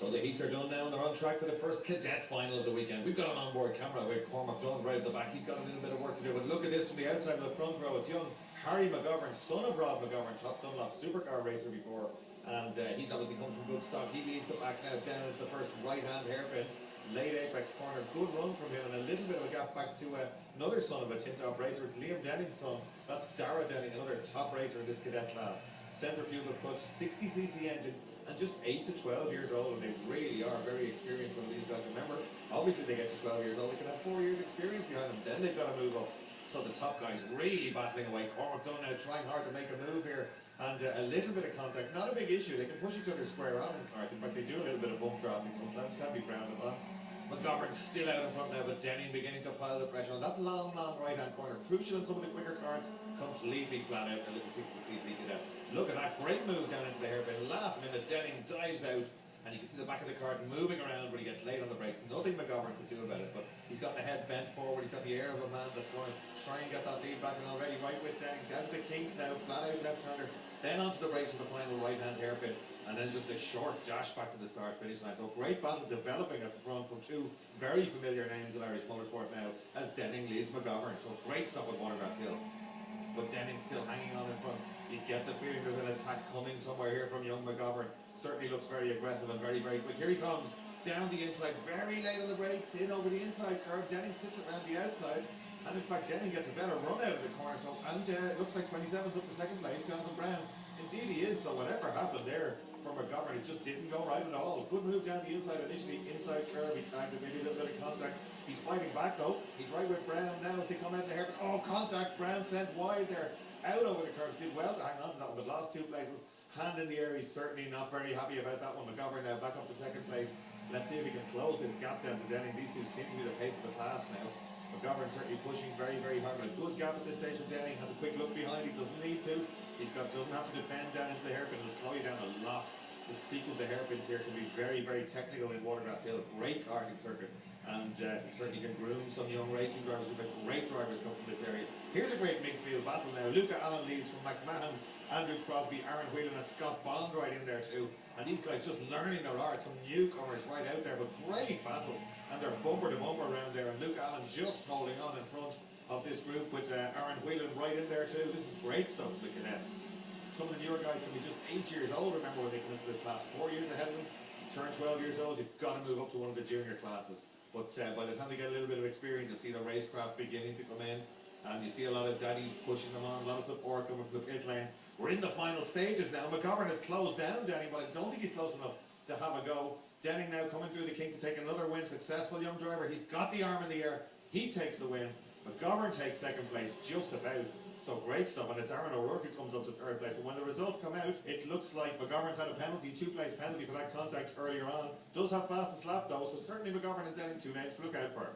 So the heats are done now and they're on track for the first cadet final of the weekend. We've got an onboard camera with Cormac Dunn right at the back. He's got a little bit of work to do, but look at this from the outside of the front row. It's young Harry McGovern, son of Rob McGovern, top Dunlop supercar racer before, and he's obviously comes from good stock. He leads the back now down into the first right-hand hairpin. Late apex corner, good run from him, and a little bit of a gap back to another son of a tin-top racer. It's Liam Denning's son. That's Dara Denning, another top racer in this cadet class. Centrifugal clutch, 60cc engine, and just 8 to 12 years old, and they really are very experienced, some of these guys. Remember, obviously they get to 12 years old, they can have 4 years experience behind them, then they've got to move up. So the top guys really battling away. Cormac Dunn now trying hard to make a move here, and a little bit of contact, not a big issue. They can push each other square on in karting, but they do a little bit of bump drafting sometimes, can't be frowned upon. McGovern's still out in front now, but Denning beginning to pile the pressure on that long right-hand corner. Crucial in some of the quicker cards, completely flat out in a little 60cc cadet. Look at that, great move down into the hairpin. Last minute, Denning dives out, and you can see the back of the cart moving around, but he gets late on the brakes. Nothing McGovern could do about it, but he's got the head bent forward. He's got the air of a man that's going to try and get that lead back, and already right with Denning. Down to the kink now, flat out left-hander, then onto the brakes of the final right-hand hairpin. And then just a short dash back to the start finish line. So great battle developing at the front from two very familiar names in Irish motorsport now as Denning leads McGovern. So great stuff with Watergrass Hill. But Denning still hanging on in front. You get the feeling there's an attack coming somewhere here from young McGovern. Certainly looks very aggressive and very, very quick. Here he comes down the inside, very late on the brakes, in over the inside curve. Denning sits around the outside. And in fact, Denning gets a better run out of the corner. So, and it looks like 27's up to second place, Jonathan Brown. Indeed he is. So whatever happened there for McGovern, it just didn't go right at all. Good move down the inside initially, inside curve, he tagged it, maybe a little bit of contact. He's fighting back though. He's right with Brown now as they come out of the hairpin. Oh, contact, Brown sent wide there. Out over the curve, did well to hang on to that one, but lost 2 places. Hand in the air, he's certainly not very happy about that one. McGovern now back up to second place. Let's see if he can close this gap down to Denning. These two seem to be the pace of the class now. McGovern certainly pushing very, very hard. A good gap at this stage from Denning. Has a quick look behind, he doesn't need to. Doesn't have to defend down into the hairpin. It'll slow you down a lot. The sequence of hairpins here can be very, very technical in Watergrass Hill. Great karting circuit. And you certainly can groom some young racing drivers. We've had great drivers come from this area. Here's a great midfield battle now. Luca Allen leads from McMahon, Andrew Crosby, Aaron Whelan, and Scott Bond right in there too. And these guys just learning their art. Some newcomers right out there, but great battles. And they're bumper to bumper around there. And Luca Allen just holding on in front of this group with Aaron Whelan right in there too. This is great stuff for the cadets. Some of the newer guys can be just 8 years old, remember, when they come into this class. 4 years ahead of them, turn 12 years old, you've got to move up to one of the junior classes. But by the time they get a little bit of experience, you see the racecraft beginning to come in, and you see a lot of daddies pushing them on, a lot of support coming from the pit lane. We're in the final stages now. McGovern has closed down Denning, but I don't think he's close enough to have a go. Denning now coming through the kink to take another win. Successful young driver. He's got the arm in the air. He takes the win. McGovern takes second place, just about. So great stuff, and it's Aaron O'Rourke who comes up to third place. But when the results come out, it looks like McGovern's had a penalty, 2-place penalty for that contact earlier on. Does have fastest lap though, so certainly McGovern and Denning, 2 names to look out for.